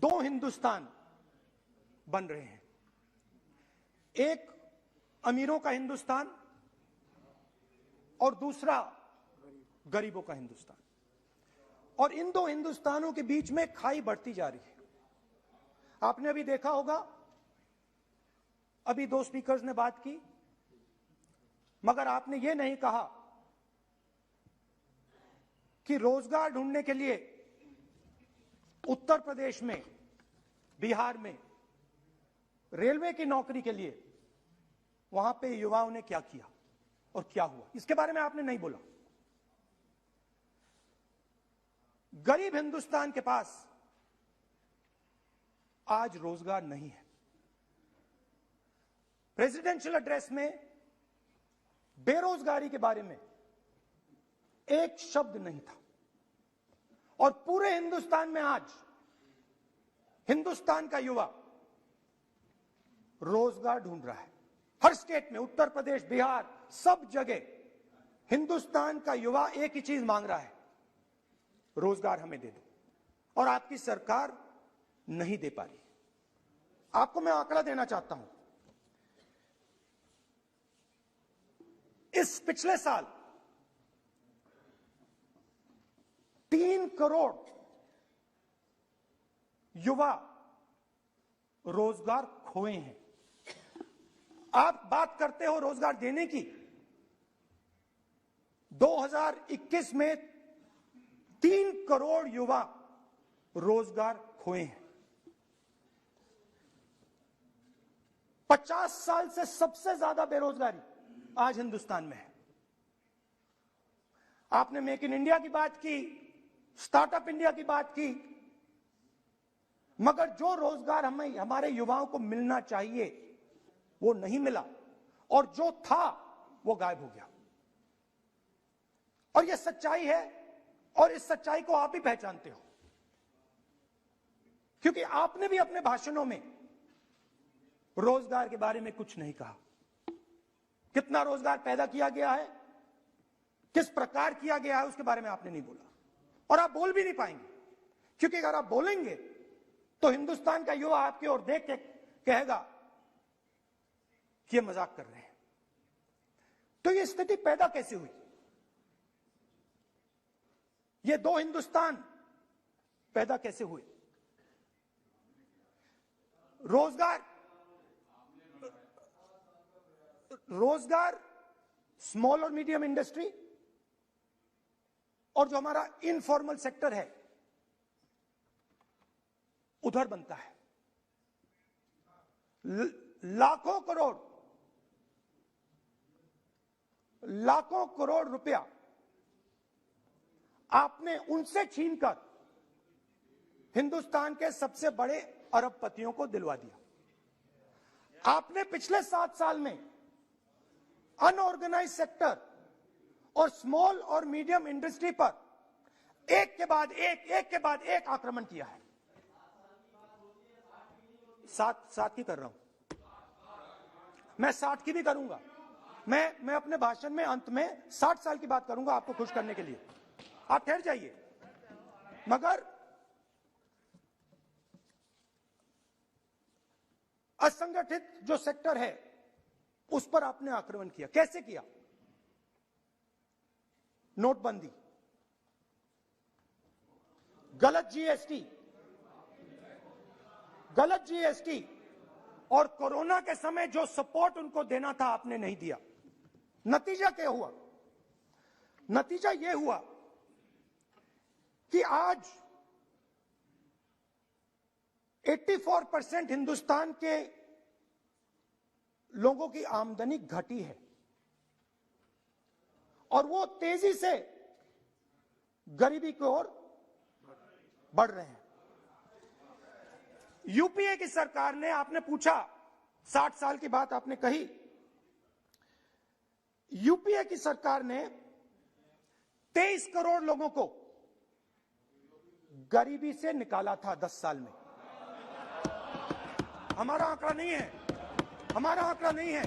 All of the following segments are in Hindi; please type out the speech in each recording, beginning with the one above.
दो हिंदुस्तान बन रहे हैं, एक अमीरों का हिंदुस्तान और दूसरा गरीबों का हिंदुस्तान। और इन दो हिंदुस्तानों के बीच में खाई बढ़ती जा रही है। आपने अभी देखा होगा, अभी दो स्पीकर्स ने बात की, मगर आपने यह नहीं कहा कि रोजगार ढूंढने के लिए उत्तर प्रदेश में, बिहार में रेलवे की नौकरी के लिए वहां पे युवाओं ने क्या किया और क्या हुआ, इसके बारे में आपने नहीं बोला। गरीब हिंदुस्तान के पास आज रोजगार नहीं है। प्रेसिडेंशियल एड्रेस में बेरोजगारी के बारे में एक शब्द नहीं था। और पूरे हिंदुस्तान में आज हिंदुस्तान का युवा रोजगार ढूंढ रहा है। हर स्टेट में, उत्तर प्रदेश, बिहार, सब जगह हिंदुस्तान का युवा एक ही चीज मांग रहा है, रोजगार हमें दे दो। और आपकी सरकार नहीं दे पा रही। आपको मैं आंकड़ा देना चाहता हूं। इस पिछले साल 3 करोड़ युवा रोजगार खोए हैं। आप बात करते हो रोजगार देने की। 2021 में 3 करोड़ युवा रोजगार खोए हैं। 50 साल से सबसे ज्यादा बेरोजगारी आज हिंदुस्तान में है। आपने मेक इन इंडिया की बात की, स्टार्टअप इंडिया की बात की, मगर जो रोजगार हमें, हमारे युवाओं को मिलना चाहिए, वो नहीं मिला। और जो था वो गायब हो गया। और ये सच्चाई है, और इस सच्चाई को आप ही पहचानते हो, क्योंकि आपने भी अपने भाषणों में रोजगार के बारे में कुछ नहीं कहा। कितना रोजगार पैदा किया गया है, किस प्रकार किया गया है, उसके बारे में आपने नहीं बोला। और आप बोल भी नहीं पाएंगे, क्योंकि अगर आप बोलेंगे तो हिंदुस्तान का युवा आपकी ओर देख के कहेगा कि ये मजाक कर रहे हैं। तो ये स्थिति पैदा कैसे हुई? ये दो हिंदुस्तान पैदा कैसे हुए? रोजगार स्मॉल और मीडियम इंडस्ट्री और जो हमारा इनफॉर्मल सेक्टर है, उधर बनता है। लाखों करोड़ रुपया आपने उनसे छीनकर हिंदुस्तान के सबसे बड़े अरबपतियों को दिलवा दिया। आपने पिछले 7 साल में अनऑर्गेनाइज सेक्टर और स्मॉल और मीडियम इंडस्ट्री पर एक के बाद एक आक्रमण किया है। 7 की कर रहा हूं मैं, 60 की भी करूंगा मैं अपने भाषण में अंत में 60 साल की बात करूंगा आपको खुश करने के लिए। आप ठहर जाइए। मगर असंगठित जो सेक्टर है उस पर आपने आक्रमण किया। कैसे किया? नोटबंदी, गलत जीएसटी और कोरोना के समय जो सपोर्ट उनको देना था आपने नहीं दिया। नतीजा क्या हुआ? नतीजा यह हुआ कि आज 84% हिंदुस्तान के लोगों की आमदनी घटी है और वो तेजी से गरीबी की ओर बढ़ रहे हैं। यूपीए की सरकार ने, आपने पूछा 60 साल की बात आपने कही, यूपीए की सरकार ने 23 करोड़ लोगों को गरीबी से निकाला था 10 साल में। हमारा आंकड़ा नहीं है, हमारा आंकड़ा नहीं है,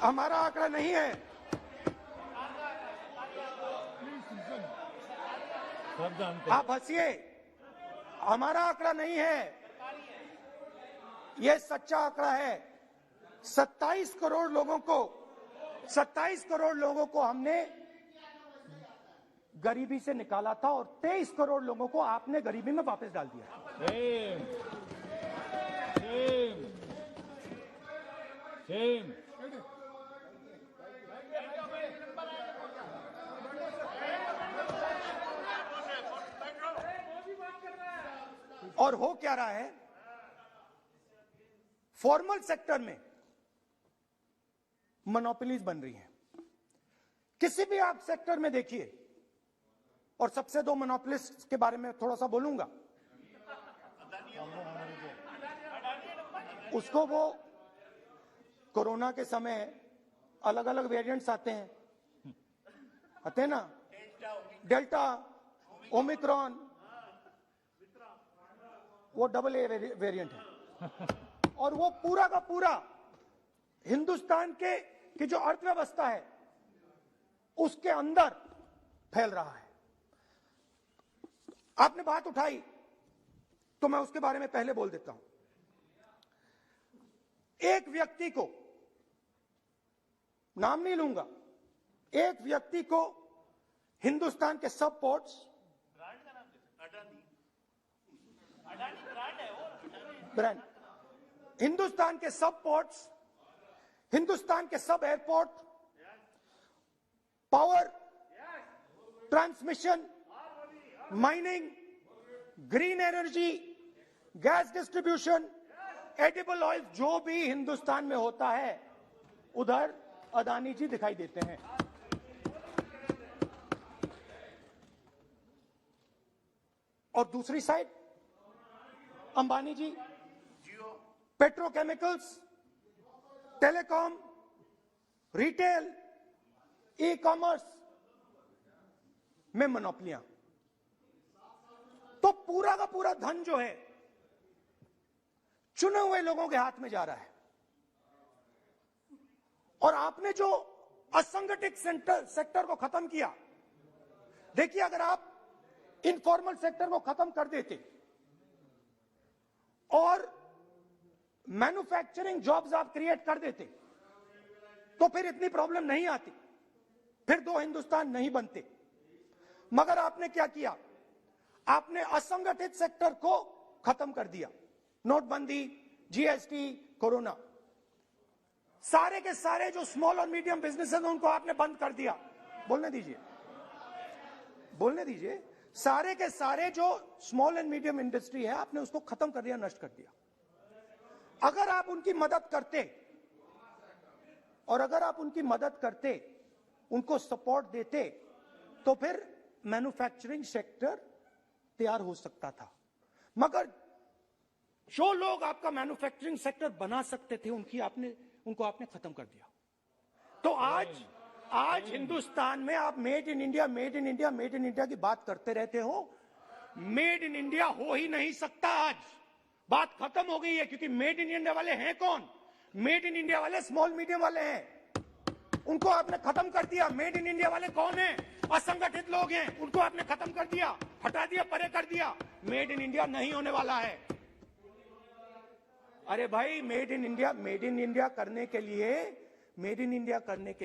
हमारा आंकड़ा नहीं है। सब जानते हैं। आप हंसिए, हमारा आंकड़ा नहीं है, यह सच्चा आंकड़ा है। 27 करोड़ लोगों को हमने गरीबी से निकाला था और 23 करोड़ लोगों को आपने गरीबी में वापस डाल दिया। सेम। और हो क्या रहा है, फॉर्मल सेक्टर में मोनोपोलीज बन रही हैं। किसी भी आप सेक्टर में देखिए, और सबसे दो मोनोपोलिस्ट के बारे में थोड़ा सा बोलूंगा। उसको वो कोरोना के समय अलग अलग वेरिएंट्स आते हैं ना, डेल्टा, ओमिक्रॉन, वो AA वेरिएंट है। और वो पूरा का पूरा हिंदुस्तान की जो अर्थव्यवस्था है उसके अंदर फैल रहा है। आपने बात उठाई तो मैं उसके बारे में पहले बोल देता हूं। एक व्यक्ति को, नाम नहीं लूंगा, एक व्यक्ति को हिंदुस्तान के सब पोर्ट्स, ब्रांड, हिंदुस्तान के सब पोर्ट्स, हिंदुस्तान के सब airport, power, transmission, mining, green energy, gas distribution, edible oil, जो भी हिंदुस्तान में होता है उधर अदानी जी दिखाई देते हैं। और दूसरी side Ambani ji petrochemicals, telecom, retail, e commerce में मोनोपोलियां। तो पूरा का पूरा धन जो है चुने हुए लोगों के हाथ में जा रहा है। और आपने जो असंगठित सेक्टर को खत्म किया, देखिए अगर आप इनफॉर्मल सेक्टर को खत्म कर देते और मैन्युफैक्चरिंग जॉब्स आप क्रिएट कर देते तो फिर इतनी प्रॉब्लम नहीं आती, फिर दो हिंदुस्तान नहीं बनते। मगर आपने क्या किया, आपने असंगठित सेक्टर को खत्म कर दिया। नोटबंदी, जीएसटी, कोरोना, सारे के सारे जो स्मॉल और मीडियम बिजनेसेस हैं उनको आपने बंद कर दिया। बोलने दीजिए, सारे के सारे जो स्मॉल एंड मीडियम इंडस्ट्री है आपने उसको खत्म कर दिया, नष्ट कर दिया। अगर आप उनकी मदद करते और अगर आप उनकी मदद करते, उनको सपोर्ट देते, तो फिर मैन्युफैक्चरिंग सेक्टर तैयार हो सकता था। मगर जो लोग आपका मैन्युफैक्चरिंग सेक्टर बना सकते थे उनको आपने खत्म कर दिया। तो आज हिंदुस्तान में आप मेड इन इंडिया की बात करते रहते हो। मेड इन इंडिया हो ही नहीं सकता। आज बात खत्म हो गई है, क्योंकि मेड इन इंडिया वाले हैं कौन? मेड इन इंडिया वाले स्मॉल मीडियम वाले हैं, उनको आपने खत्म कर दिया। मेड इन इंडिया वाले कौन है? असंगठित लोग हैं, उनको आपने खत्म कर दिया, हटा दिया, परे कर दिया। मेड इन इंडिया नहीं होने वाला है। अरे भाई, मेड इन इंडिया करने के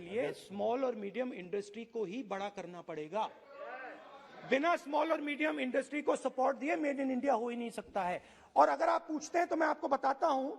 लिए स्मॉल और मीडियम इंडस्ट्री को ही बड़ा करना पड़ेगा। बिना स्मॉल और मीडियम इंडस्ट्री को सपोर्ट दिए मेड इन इंडिया हो ही नहीं सकता है। और अगर आप पूछते हैं तो मैं आपको बताता हूं,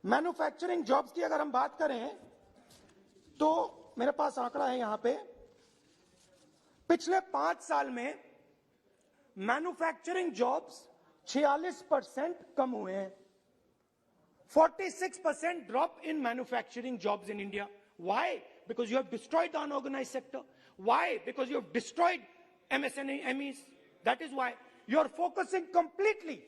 मैन्युफैक्चरिंग जॉब्स की अगर हम बात करें तो मेरे पास आंकड़ा है यहां पे। पिछले 5 साल में मैन्युफैक्चरिंग जॉब्स 46% कम हुए हैं। 46% drop in manufacturing jobs in India. Why? Because you have destroyed the unorganized sector. Why? Because you have destroyed MSMEs. That is why you are focusing completely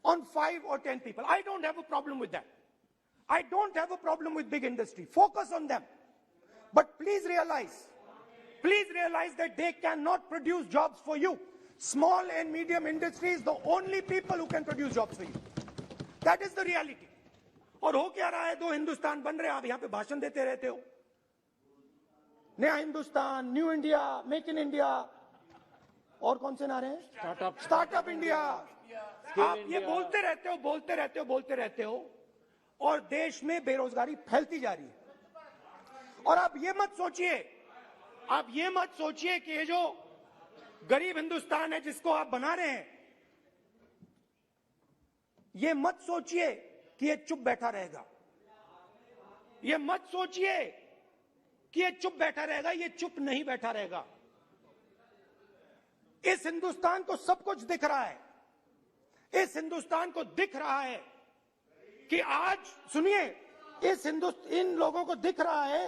on 5 or 10 people. I don't have a problem with that. I don't have a problem with big industry. Focus on them. But please realize that they cannot produce jobs for you. Small and medium industry is the only people who can produce jobs for you. That is the reality. और हो क्या रहा है, 2 हिंदुस्तान बन रहे हैं। आप यहां पे भाषण देते रहते हो, नया Hindustan, new India, make in India. और कौन से नारे हैं? Startup India. आप ये बोलते रहते हो और देश में बेरोजगारी फैलती जा रही है। और आप ये मत सोचिए कि ये जो गरीब हिंदुस्तान है जिसको आप बना रहे हैं, ये मत सोचिए कि ये चुप बैठा रहेगा। ये मत सोचिए कि ये चुप बैठा रहेगा, ये चुप नहीं बैठा रहेगा। इस हिंदुस्तान को सब कुछ दिख रहा है। इस हिंदुस्तान को दिख रहा है कि आज, सुनिए, इन लोगों को दिख रहा है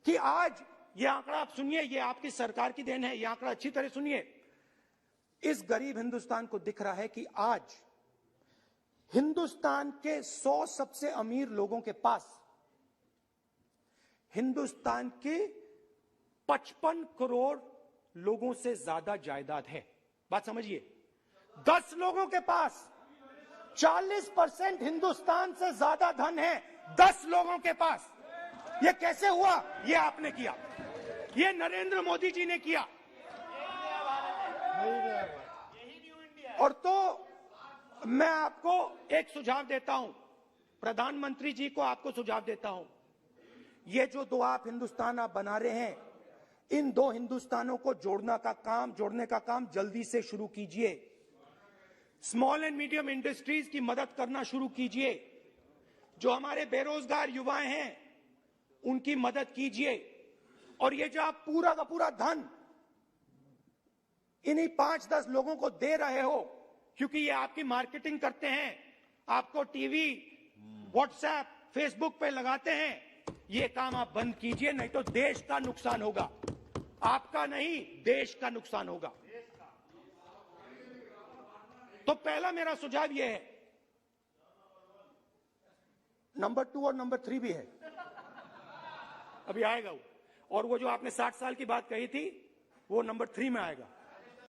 कि आज ये आंकड़ा, आप सुनिए, ये आपकी सरकार की देन है, ये आंकड़ा अच्छी तरह सुनिए। इस गरीब हिंदुस्तान को दिख रहा है कि आज हिंदुस्तान के 100 सबसे अमीर लोगों के पास हिंदुस्तान के 55 करोड़ लोगों से ज्यादा जायदाद है। बात समझिए, 10 लोगों के पास 40% हिंदुस्तान से ज्यादा धन है। 10 लोगों के पास। यह कैसे हुआ? यह आपने किया, यह नरेंद्र मोदी जी ने किया। और तो मैं आपको एक सुझाव देता हूं, प्रधानमंत्री जी को आपको सुझाव देता हूं, ये जो दो आप हिंदुस्तान आप बना रहे हैं, इन दो हिंदुस्तानों को जोड़ने का काम जल्दी से शुरू कीजिए। स्मॉल एंड मीडियम इंडस्ट्रीज की मदद करना शुरू कीजिए। जो हमारे बेरोजगार युवाएं हैं उनकी मदद कीजिए। और ये जो आप पूरा का पूरा धन इन्हीं 5-10 लोगों को दे रहे हो, क्योंकि ये आपकी मार्केटिंग करते हैं, आपको टीवी, व्हाट्सएप, फेसबुक पे लगाते हैं, ये काम आप बंद कीजिए, नहीं तो देश का नुकसान होगा। आपका नहीं, देश का नुकसान होगा। तो पहला मेरा सुझाव यह है। नंबर 2 और नंबर 3 भी है, अभी आएगा वो। और वो जो आपने 60 साल की बात कही थी, वो नंबर 3 में आएगा।